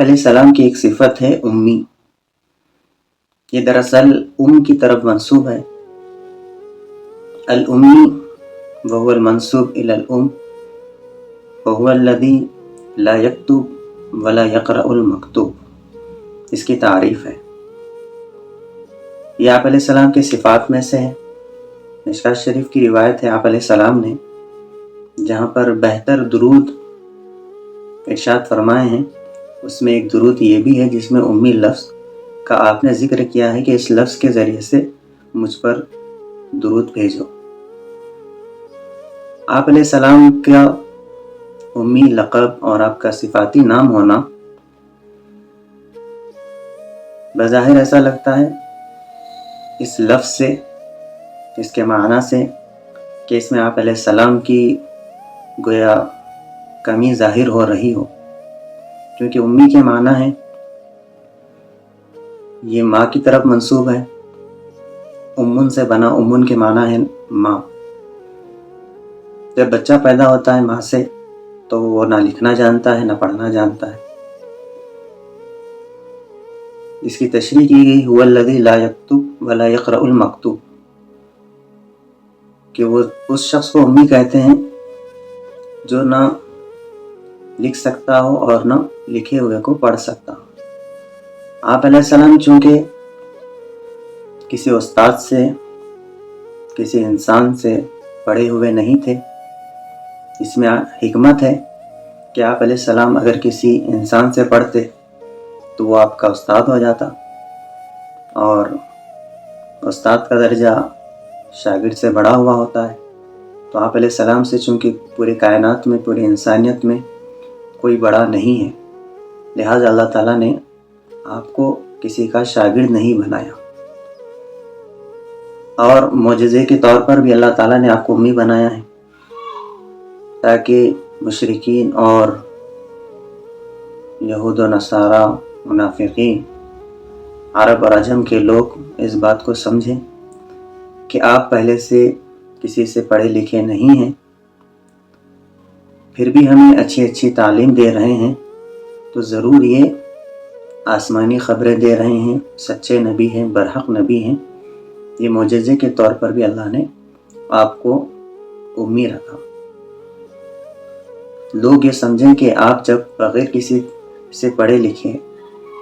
علیہ السلام کی ایک صفت ہے امی. یہ دراصل کی طرف منسوب ہے. الامی وهو المنسوب الى الام وهو الذي لا يكتب ولا يقرأ المكتوب. اس کی تعریف ہے. یہ آپ علیہ السلام کے صفات میں سے ہے. مشکوٰۃ شریف کی روایت ہے آپ علیہ السلام نے جہاں پر بہتر درود ارشاد فرمائے ہیں، اس میں ایک درود یہ بھی ہے جس میں امی لفظ کا آپ نے ذکر کیا ہے کہ اس لفظ کے ذریعے سے مجھ پر درود بھیجو. آپ علیہ السلام کا امی لقب اور آپ کا صفاتی نام ہونا بظاہر ایسا لگتا ہے اس لفظ سے، اس کے معنی سے، کہ اس میں آپ علیہ السلام کی گویا کمی ظاہر ہو رہی ہو، کیونکہ امی کے معنی ہے یہ ماں کی طرف منسوب ہے. امن سے بنا، امن کے معنی ہے ماں. جب بچہ پیدا ہوتا ہے ماں سے تو وہ نہ لکھنا جانتا ہے نہ پڑھنا جانتا ہے. اس کی تشریح کی گئی هو الذی لا یکتب ولا یقرأ المکتوب، کہ وہ اس شخص کو امی کہتے ہیں جو نہ لکھ سکتا ہو اور نہ لکھے ہوئے کو پڑھ سکتا ہو. آپ علیہ السلام چونکہ کسی استاد سے، کسی انسان سے پڑھے ہوئے نہیں تھے، اس میں حکمت ہے کہ آپ علیہ السلام اگر کسی انسان سے پڑھتے تو وہ آپ کا استاد ہو جاتا، اور استاد کا درجہ شاگرد سے بڑا ہوا ہوتا ہے. تو آپ علیہ السلام سے چونکہ پوری کائنات میں، پوری انسانیت میں کوئی بڑا نہیں ہے، لہٰذا اللہ تعالیٰ نے آپ کو کسی کا شاگرد نہیں بنایا. اور معجزے کے طور پر بھی اللہ تعالیٰ نے آپ کو امی بنایا ہے تاکہ مشرکین اور یہود و نصارہ، منافقین، عرب اور عجم کے لوگ اس بات کو سمجھیں کہ آپ پہلے سے کسی سے پڑھے لکھے نہیں ہیں، پھر بھی ہمیں اچھی اچھی تعلیم دے رہے ہیں، تو ضرور یہ آسمانی خبریں دے رہے ہیں، سچے نبی ہیں، برحق نبی ہیں. یہ معجزے کے طور پر بھی اللہ نے آپ کو امی رکھا. لوگ یہ سمجھیں کہ آپ جب بغیر کسی سے پڑھے لکھے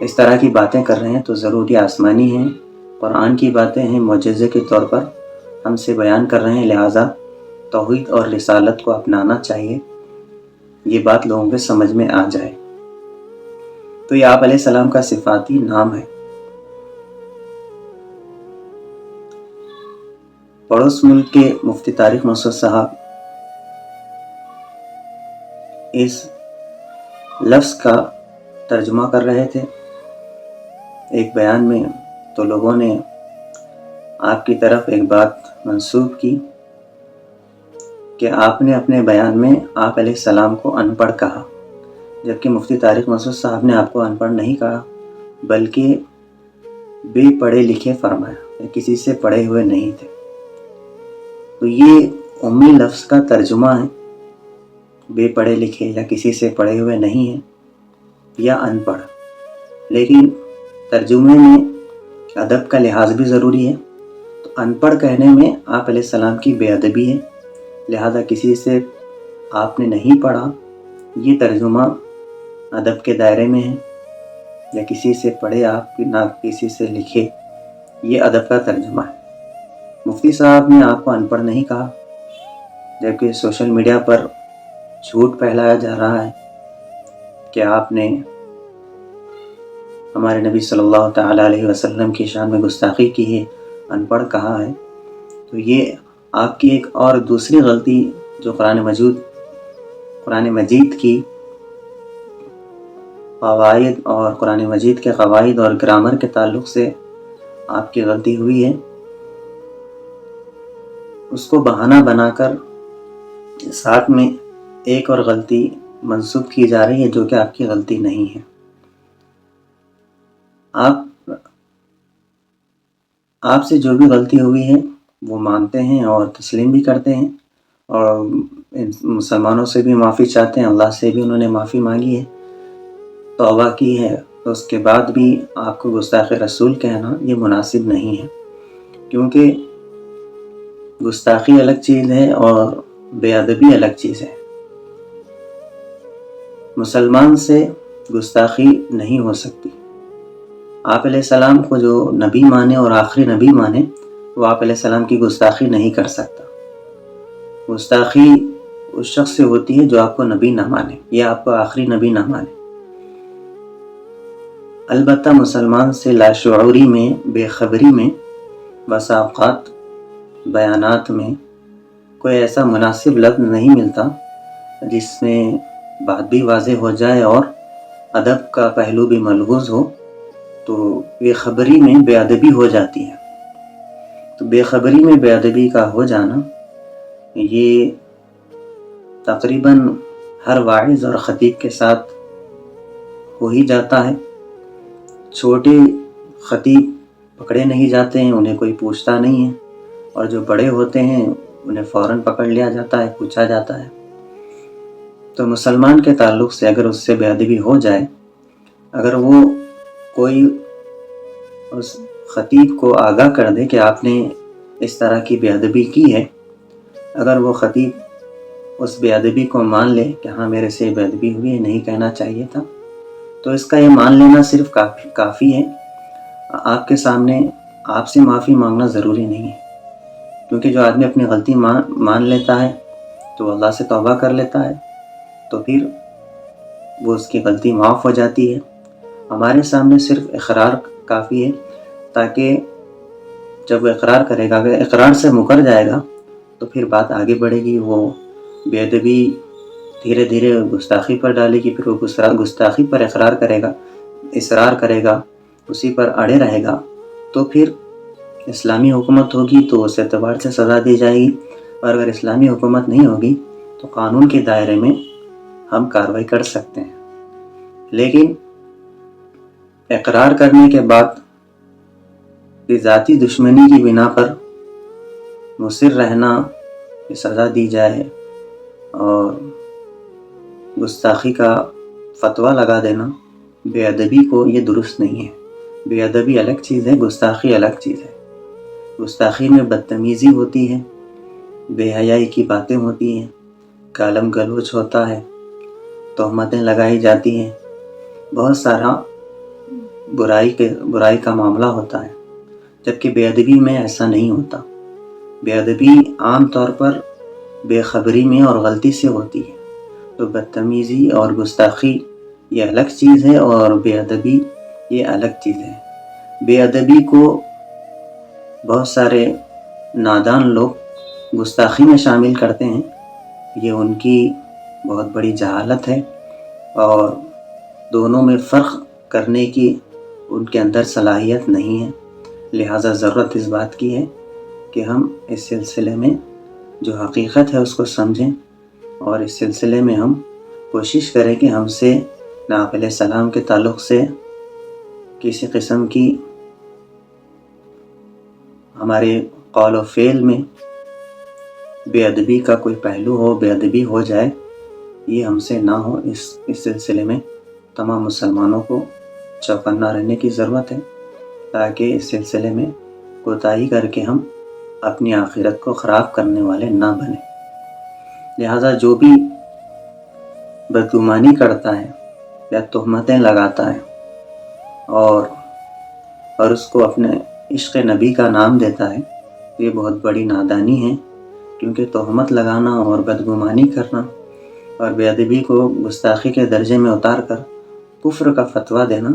اس طرح کی باتیں کر رہے ہیں تو ضرور یہ آسمانی ہیں، قرآن کی باتیں ہیں، معجزے کے طور پر ہم سے بیان کر رہے ہیں، لہٰذا توحید اور رسالت کو اپنانا چاہیے. یہ بات لوگوں کے سمجھ میں آ جائے. تو یہ آپ علیہ السلام کا صفاتی نام ہے. پڑوس ملک کے مفتی طارق مسعود صاحب اس لفظ کا ترجمہ کر رہے تھے ایک بیان میں، تو لوگوں نے آپ کی طرف ایک بات منسوب کی کہ آپ نے اپنے بیان میں آپ علیہ السلام کو ان پڑھ کہا، جبکہ مفتی طارق مسعود صاحب نے آپ کو ان پڑھ نہیں کہا بلکہ بے پڑھے لکھے فرمایا، کسی سے پڑھے ہوئے نہیں تھے. تو یہ امی لفظ کا ترجمہ ہے، بے پڑھے لکھے یا کسی سے پڑھے ہوئے نہیں ہیں یا ان پڑھ. لیکن ترجمے میں ادب کا لحاظ بھی ضروری ہے. تو ان پڑھ کہنے میں آپ علیہ السلام کی بے ادبی ہے، لہذا کسی سے آپ نے نہیں پڑھا، یہ ترجمہ ادب کے دائرے میں ہے. یا کسی سے پڑھے آپ نہ کسی سے لکھے، یہ ادب کا ترجمہ ہے. مفتی صاحب نے آپ کو ان پڑھ نہیں کہا، جبکہ سوشل میڈیا پر جھوٹ پھیلایا جا رہا ہے کہ آپ نے ہمارے نبی صلی اللہ تعالیٰ علیہ وسلم کی شان میں گستاخی کی ہے، ان پڑھ کہا ہے. تو یہ آپ کی ایک اور دوسری غلطی جو قرآن مجید کی قواعد اور قرآن مجید کے قواعد اور گرامر کے تعلق سے آپ کی غلطی ہوئی ہے، اس کو بہانہ بنا کر ساتھ میں ایک اور غلطی منسوب کی جا رہی ہے جو کہ آپ کی غلطی نہیں ہے. آپ سے جو بھی غلطی ہوئی ہے وہ مانتے ہیں اور تسلیم بھی کرتے ہیں، اور مسلمانوں سے بھی معافی چاہتے ہیں، اللہ سے بھی انہوں نے معافی مانگی ہے. توبہ کی ہے تو اس کے بعد بھی آپ کو گستاخ رسول کہنا یہ مناسب نہیں ہے، کیونکہ گستاخی الگ چیز ہے اور بے ادبی الگ چیز ہے۔ مسلمان سے گستاخی نہیں ہو سکتی۔ آپ علیہ السلام کو جو نبی مانے اور آخری نبی مانے، وہ آپ علیہ السلام کی گستاخی نہیں کر سکتا۔ گستاخی اس شخص سے ہوتی ہے جو آپ کو نبی نہ مانے یا آپ کو آخری نبی نہ مانے۔ البتہ مسلمان سے لاشعوری میں، بے خبری میں، بسا اوقات بیانات میں کوئی ایسا مناسب لفظ نہیں ملتا جس میں بات بھی واضح ہو جائے اور ادب کا پہلو بھی ملحوظ ہو، تو بے خبری میں بے ادبی ہو جاتی ہے۔ تو بے خبری میں بے ادبی کا ہو جانا یہ تقریباً ہر واعظ اور خطیب کے ساتھ ہو ہی جاتا ہے۔ چھوٹے خطیب پکڑے نہیں جاتے ہیں، انہیں کوئی پوچھتا نہیں ہے، اور جو بڑے ہوتے ہیں انہیں فوراً پکڑ لیا جاتا ہے، پوچھا جاتا ہے۔ تو مسلمان کے تعلق سے اگر اس سے بے ادبی ہو جائے، اگر وہ کوئی اس خطیب کو آگاہ کر دے کہ آپ نے اس طرح کی بے ادبی کی ہے، اگر وہ خطیب اس بے ادبی کو مان لے کہ ہاں میرے سے بے ادبی ہوئی ہے، نہیں کہنا چاہیے تھا، تو اس کا یہ مان لینا صرف کافی ہے۔ آپ کے سامنے آپ سے معافی مانگنا ضروری نہیں ہے، کیونکہ جو آدمی اپنی غلطی مان لیتا ہے تو اللہ سے توبہ کر لیتا ہے، تو پھر وہ اس کی غلطی معاف ہو جاتی ہے۔ ہمارے سامنے صرف اقرار کافی ہے، تاکہ جب وہ اقرار کرے گا، اگر اقرار سے مکر جائے گا تو پھر بات آگے بڑھے گی، وہ بے ادبی دھیرے دھیرے گستاخی پر ڈالے گی، پھر وہ گستاخی پر اقرار کرے گا، اصرار کرے گا، اسی پر اڑے رہے گا، تو پھر اسلامی حکومت ہوگی تو اس اعتبار سے سزا دی جائے گی، اور اگر اسلامی حکومت نہیں ہوگی تو قانون کے دائرے میں ہم کارروائی کر سکتے ہیں۔ لیکن اقرار کرنے کے بعد ذاتی دشمنی کی بنا پر مصر رہنا کہ سزا دی جائے اور گستاخی کا فتویٰ لگا دینا بے ادبی کو، یہ درست نہیں ہے۔ بے ادبی الگ چیز ہے، گستاخی الگ چیز ہے۔ گستاخی میں بدتمیزی ہوتی ہے، بے حیائی کی باتیں ہوتی ہیں، گالم گلوچ ہوتا ہے، تہمتیں لگائی جاتی ہیں، بہت سارا برائی کا معاملہ ہوتا ہے، جبکہ بے ادبی میں ایسا نہیں ہوتا۔ بے ادبی عام طور پر بے خبری میں اور غلطی سے ہوتی ہے، تو بدتمیزی اور گستاخی یہ الگ چیز ہے، اور بے ادبی یہ الگ چیز ہے۔ بے ادبی کو بہت سارے نادان لوگ گستاخی میں شامل کرتے ہیں، یہ ان کی بہت بڑی جہالت ہے، اور دونوں میں فرق کرنے کی ان کے اندر صلاحیت نہیں ہے۔ لہٰذا ضرورت اس بات کی ہے کہ ہم اس سلسلے میں جو حقیقت ہے اس کو سمجھیں، اور اس سلسلے میں ہم کوشش کریں کہ ہم سے آپ علیہ السلام کے تعلق سے کسی قسم کی ہمارے قول و فعل میں بے ادبی کا کوئی پہلو ہو، بے ادبی ہو جائے، یہ ہم سے نہ ہو۔ اس سلسلے میں تمام مسلمانوں کو چوکنا رہنے کی ضرورت ہے، تاکہ اس سلسلے میں کوتاہی کر کے ہم اپنی آخرت کو خراب کرنے والے نہ بنیں۔ لہٰذا جو بھی بدگمانی کرتا ہے یا تہمتیں لگاتا ہے اور اس کو اپنے عشق نبی کا نام دیتا ہے، یہ بہت بڑی نادانی ہے، کیونکہ تہمت لگانا اور بدگمانی کرنا اور بے ادبی کو گستاخی کے درجے میں اتار کر کفر کا فتویٰ دینا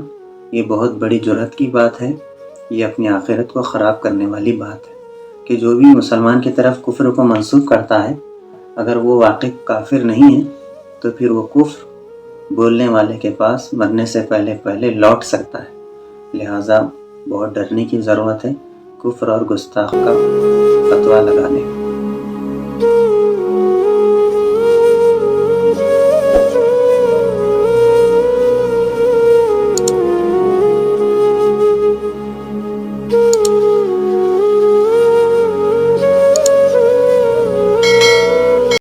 یہ بہت بڑی جرأت کی بات ہے، یہ اپنی آخرت کو خراب کرنے والی بات ہے، کہ جو بھی مسلمان کی طرف کفر کو منسوب کرتا ہے، اگر وہ واقعی کافر نہیں ہے تو پھر وہ کفر بولنے والے کے پاس مرنے سے پہلے لوٹ سکتا ہے۔ لہٰذا بہت ڈرنے کی ضرورت ہے کفر اور گستاخ کا فتویٰ لگانے میں۔